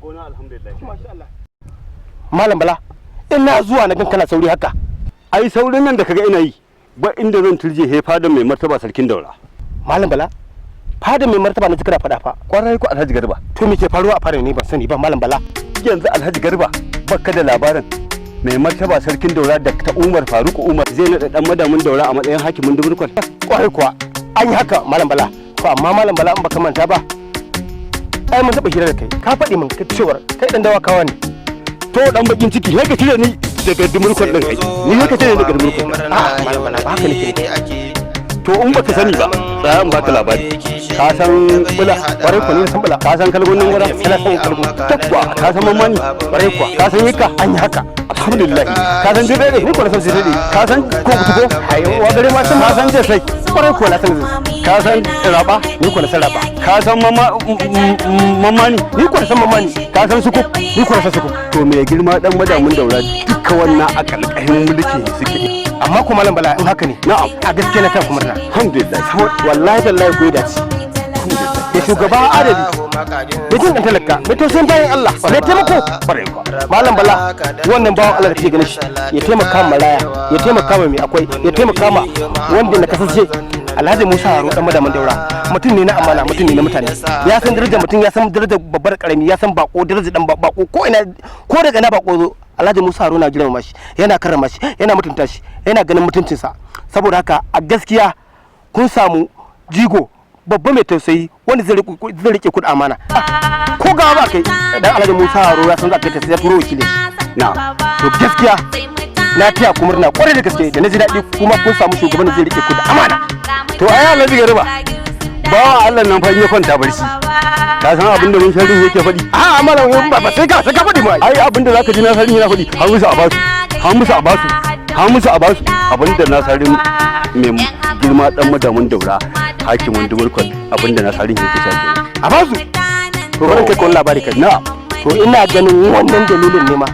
gona alhamdulillah. Masha Allah. Malam Bala, ina zuwa na gan kana sauri haka. Ai saurin nan da kaga ina yi ba inda zan turje he fadan mai martaba sarkin Daura. Malam Bala, fadan mai martaba na jikira fada fa. Kwarai ku Alhaji Garba. To me ke faruwa a fadan ne ban sani ba Malam Bala. Yanzu Alhaji Garba baka da labarin mai martaba sarkin Daura da ta Umar Faruk Umar zai nada dan madamin Daura a matsayin hakimin Duburkon. Kwarai kuwa an yi haka Malam Bala. To amma Malam Bala in baka manta ba. Ai mun taba hira da kai. Ka faɗi min ka cewar kai dan dawakawa ne. To dan bakin ciki sai ka cire ni daga Duburkon din kai. Ni sai ka cire ni daga Duburkon. Malam Bala ba haka nake. To in baka sani ba tsaya in baka labari. Ka san bula kwarai ko ne san bula. Ka san kalgon nan gura kana san kalgon. Tabba ka san mamani kwarai kuwa. Ka san yika an yi haka. Alhamdulillah. Ka san dai ni ko na san dai. Ka san ko kutuko ai wa gare ma san ma san je sai. Kwarai ko na san ka san raba ni ko na san raba. Ka san mamani ni ko na san mamani. Ka san suku ni ko na san suku. To me girma dan madamin Daura duka wannan a kalkahin mulki suke. Amma ko Malam Bala in haka ne. Na'am. A gaskiya na ta kuma na. Alhamdulillah. Wallahi wallahi ko da ci. Da shugaba adali. Da jin kan talaka, da tausayin bayan Allah. Da taimako. Malam Bala wannan bawan Allah da kake ganin shi ya taimaka ma maraya, ya taimaka ma mai akwai, ya taimaka ma wanda na kasance Alhaji Musa Haro dan madamin Daura. Mutum ne na amana, mutum ne na mutane. Ya san darajar mutum, ya san darajar babbar karami, ya san bako, darajar dan bako ko ina ko daga ina bako zo. Alhaji Musa Haro na girmama shi, yana karrama shi, yana mutunta shi, yana ganin mutuncinsa. Saboda haka a gaskiya kun samu jigo babba mai tausayi wanda zai rike kudi amana. Ko gawa ba kai dan Alhaji Musa Haro ya san za ka ta sai turo wakili. Na to gaskiya na taya ku murna kwarai da gaske da na ji daɗi kuma kun samu shugaban da zai rike kudi amana. To ai Alhaji Garba bawa Allah nan fa ya kwanta barci. Ka san abin da mun sharri yake faɗi? A malam ba sai ka faɗi mai. Ai abin da zaka ji na sharri yana faɗi. Har musu a basu. Har musu a basu. Har musu a basu. Abin da na sharri mai girma dan madamin Daura hakimin Duburkon abin da na sharri yake cewa. A basu. To bari kai kun labari kai. Na. To ina ganin wannan dalilin ne ma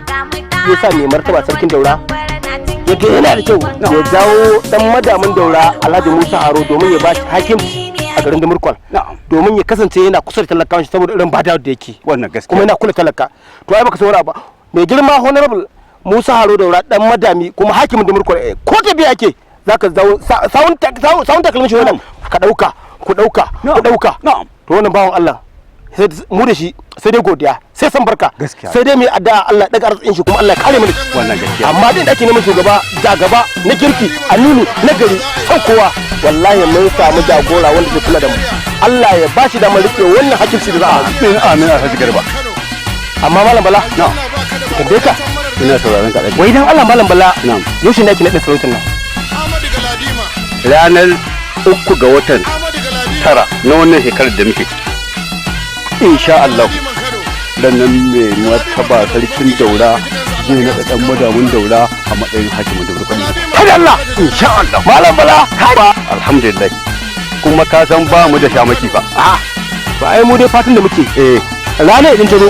yasa mai martaba sarkin Daura yadda yana da kyau ya jawo dan madamin Daura Alhaji Musa Haro domin ya bashi hakimci a garin Duburkon. Domin ya kasance yana kusa da talakawan shi saboda irin bada da yake. Wannan gaskiya. Kuma yana kula talaka. To ai baka saurara ba. Mai girma honorable Musa Haro Daura dan madami kuma hakimin Duburkon ko ta biya yake zaka zawo sawun takalmin shi wannan ka dauka ku dauka ku dauka. To wannan bawon Allah sai mu da shi sai dai godiya sai san barka sai dai mai addu'a Allah daga arzikin shi kuma Allah ya kare mu wannan gaskiya. amma din da ake neman shugaba da gaba na kirki aminu na gari san kowa wallahi mun samu jagora wanda zai kula da mu Allah ya bashi da rike wannan hakimci da za a amin Alhaji Garba. amma Malam Bala tambaye ka ina sauraron ka. wai dan Allah Malam Bala yaushe ne ake naɗin sarautar nan? Ranar 3 ga watan 9 na wannan shekarar da muke insha Allah dan nan mai martaba sarkin Daura zai naɗa dan madamin Daura a matsayin hakimin Duburkon. Kada Allah Insha Allah. Malam Bala Alhamdulillah. Kuma ka san ba mu da shamaki fa. ba ai mu dai fatan da muke rana idan ta zo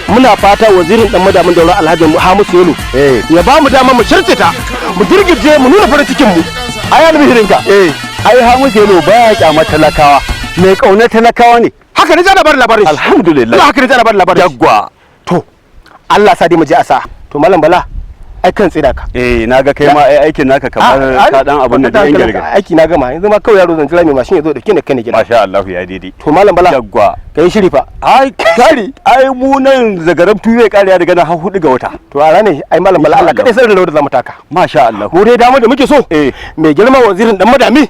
muna fata wazirin dan madamin Daura Alhaji Hamisu Yelo ya ba mu dama mu shirce ta mu girgije mu nuna farin cikin mu ai albihirin ka ai Hamisu Yelo baya kyamar talakawa mai kaunar talakawa ne. haka ne zana bar labarin shi. Alhamdulillah. haka ne zana bar labarin shi. Yagwa. To Allah sa dai mu je a sa. To Malam Bala ai kan tsira ka. Naga kai ma ai aikin naka kamar ka dan abun da yan garga. Aiki na gama yanzu ma kawai yaro zan jira mai mashin ya zo da kine kane gida. Masha Allah ya daidai. To Malam Bala. Yagwa. Kai shiri fa. Ai kari ai mu nan zagaram tuwe kariya daga nan har 4 ga wata. To a ranar ai Malam Bala Allah kadai sanin da zamu taka. Masha Allah. Mu dai dama da muke so. Mai girma wazirin dan madami.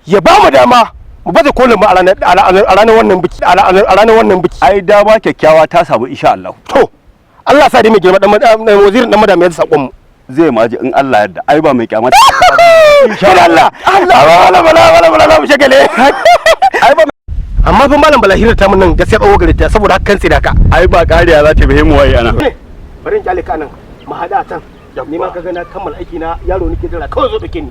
Ya ba mu dama mu baje kolin mu a ranar wannan biki a ranar wannan biki. Ai dama kyakkyawa ta samu insha Allah. To Allah sa dai mai girma dan wazirin dan madami ya sakon mu. Zai maji in Allah yadda ai ba mai kyamata. Insha Allah. Bala mu shagale. Ai ba amma fa Malam Bala hirar ta mun nan gaskiya tsawo gare ta saboda hakan tsira ka. ai ba kariya za ta bihimu wai ana. Bari in kyale ka nan mu hada tan. Ni ma ka ga na kammala aiki na yaro nake jira kawai zo dake ni.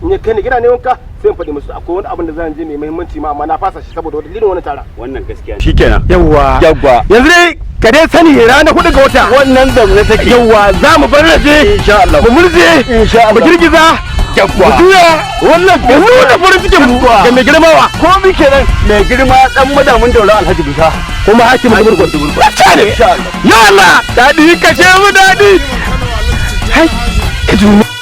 In ya kai ni gida ne wanka sai in faɗi musu akwai wani abin da zan je mai muhimmanci ma amma na fasa shi saboda dalilin wannan tara. Wannan gaskiya shikenan. Yawwa. Yanzu dai ka dai sani ranar 4 ga wata wannan da ne take. Yawwa za mu bar raje insha Allah. Mu murje insha Allah. Mu girgiza yabba juya wannan da mu da farin cikin mu da mai girmawa ko muke nan mai girma dan madamin daura Alhaji Bisa kuma hakimin gurgun ya Allah dadi kashe mu dadi hai ka